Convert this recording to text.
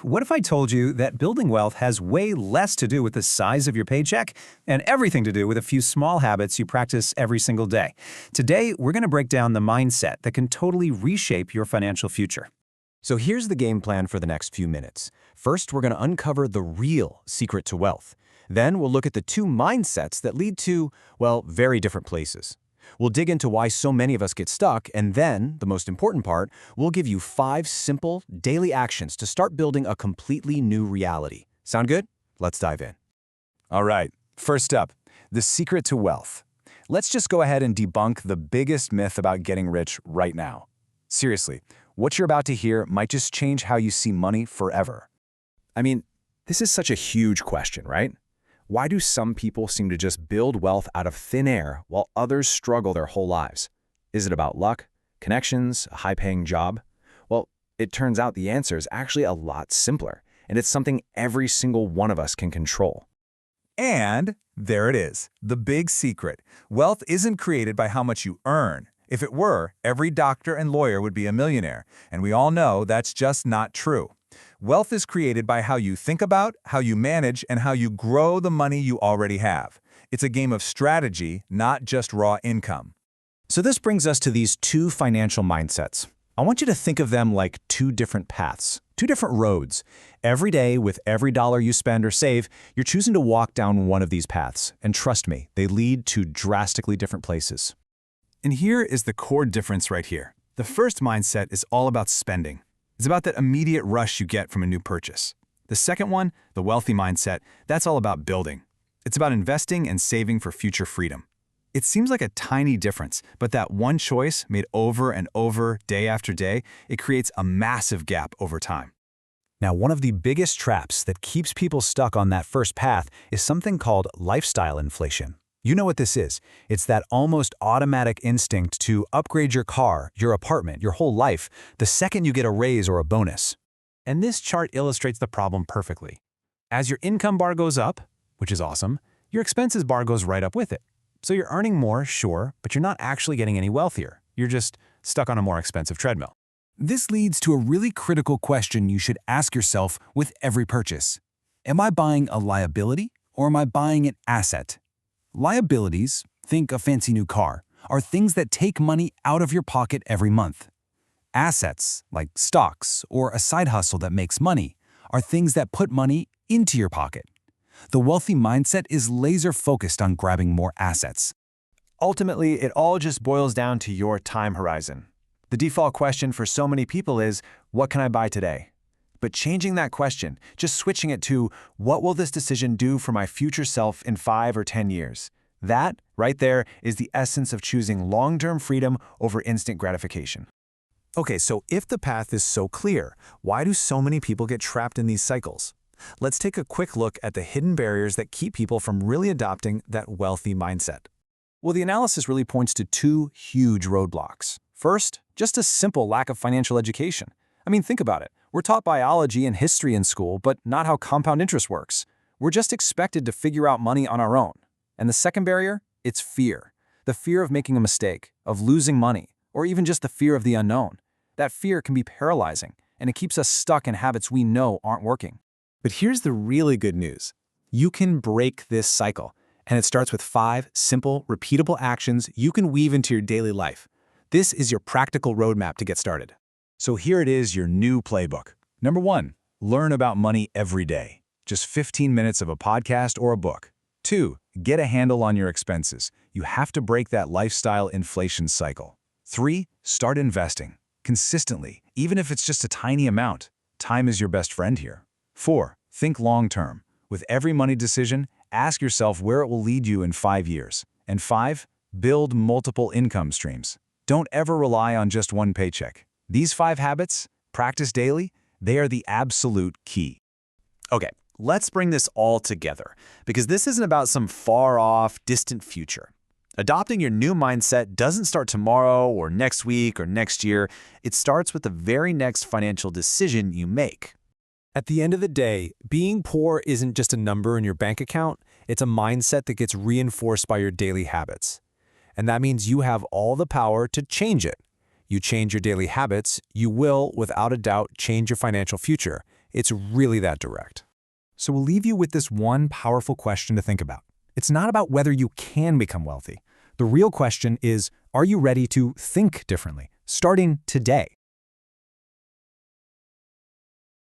What if I told you that building wealth has way less to do with the size of your paycheck and everything to do with a few small habits you practice every single day? Today, we're going to break down the mindset that can totally reshape your financial future. So here's the game plan for the next few minutes. First, we're going to uncover the real secret to wealth. Then we'll look at the two mindsets that lead to, well, very different places. We'll dig into why so many of us get stuck, and then, the most important part, we'll give you 5 simple, daily actions to start building a completely new reality. Sound good? Let's dive in. All right, first up, the secret to wealth. Let's just go ahead and debunk the biggest myth about getting rich right now. Seriously, what you're about to hear might just change how you see money forever. I mean, this is such a huge question, right? Why do some people seem to just build wealth out of thin air while others struggle their whole lives? Is it about luck, connections, a high-paying job? Well, it turns out the answer is actually a lot simpler, and it's something every single one of us can control. And there it is, the big secret. Wealth isn't created by how much you earn. If it were, every doctor and lawyer would be a millionaire, and we all know that's just not true. Wealth is created by how you think about, how you manage, and how you grow the money you already have. It's a game of strategy, not just raw income. So this brings us to these 2 financial mindsets. I want you to think of them like 2 different paths, 2 different roads. Every day, with every dollar you spend or save, you're choosing to walk down one of these paths. And trust me, they lead to drastically different places. And here is the core difference right here. The first mindset is all about spending. It's about that immediate rush you get from a new purchase. The second one, the wealthy mindset, that's all about building. It's about investing and saving for future freedom. It seems like a tiny difference, but that one choice made over and over, day after day, it creates a massive gap over time. Now, one of the biggest traps that keeps people stuck on that first path is something called lifestyle inflation. You know what this is. It's that almost automatic instinct to upgrade your car, your apartment, your whole life the second you get a raise or a bonus. And this chart illustrates the problem perfectly. As your income bar goes up, which is awesome, your expenses bar goes right up with it. So you're earning more, sure, but you're not actually getting any wealthier. You're just stuck on a more expensive treadmill. This leads to a really critical question you should ask yourself with every purchase. Am I buying a liability or am I buying an asset? Liabilities, think a fancy new car, are things that take money out of your pocket every month. Assets, like stocks or a side hustle that makes money, are things that put money into your pocket. The wealthy mindset is laser-focused on grabbing more assets. Ultimately, it all just boils down to your time horizon. The default question for so many people is, what can I buy today? But changing that question, just switching it to, what will this decision do for my future self in 5 or 10 years? That, right there, is the essence of choosing long-term freedom over instant gratification. Okay, so if the path is so clear, why do so many people get trapped in these cycles? Let's take a quick look at the hidden barriers that keep people from really adopting that wealthy mindset. Well, the analysis really points to 2 huge roadblocks. First, just a simple lack of financial education. I mean, think about it. We're taught biology and history in school, but not how compound interest works. We're just expected to figure out money on our own. And the second barrier? It's fear. The fear of making a mistake, of losing money, or even just the fear of the unknown. That fear can be paralyzing, and it keeps us stuck in habits we know aren't working. But here's the really good news. You can break this cycle, and it starts with 5 simple, repeatable actions you can weave into your daily life. This is your practical roadmap to get started. So here it is, your new playbook. Number 1, learn about money every day. Just 15 minutes of a podcast or a book. 2, get a handle on your expenses. You have to break that lifestyle inflation cycle. 3, start investing. Consistently, even if it's just a tiny amount. Time is your best friend here. 4, think long-term. With every money decision, ask yourself where it will lead you in 5 years. And 5, build multiple income streams. Don't ever rely on just one paycheck. These 5 habits, practiced daily, they are the absolute key. Okay, let's bring this all together, because this isn't about some far-off, distant future. Adopting your new mindset doesn't start tomorrow or next week or next year. It starts with the very next financial decision you make. At the end of the day, being poor isn't just a number in your bank account, it's a mindset that gets reinforced by your daily habits. And that means you have all the power to change it. You change your daily habits, you will, without a doubt, change your financial future. It's really that direct. So we'll leave you with this one powerful question to think about. It's not about whether you can become wealthy. The real question is, are you ready to think differently, starting today?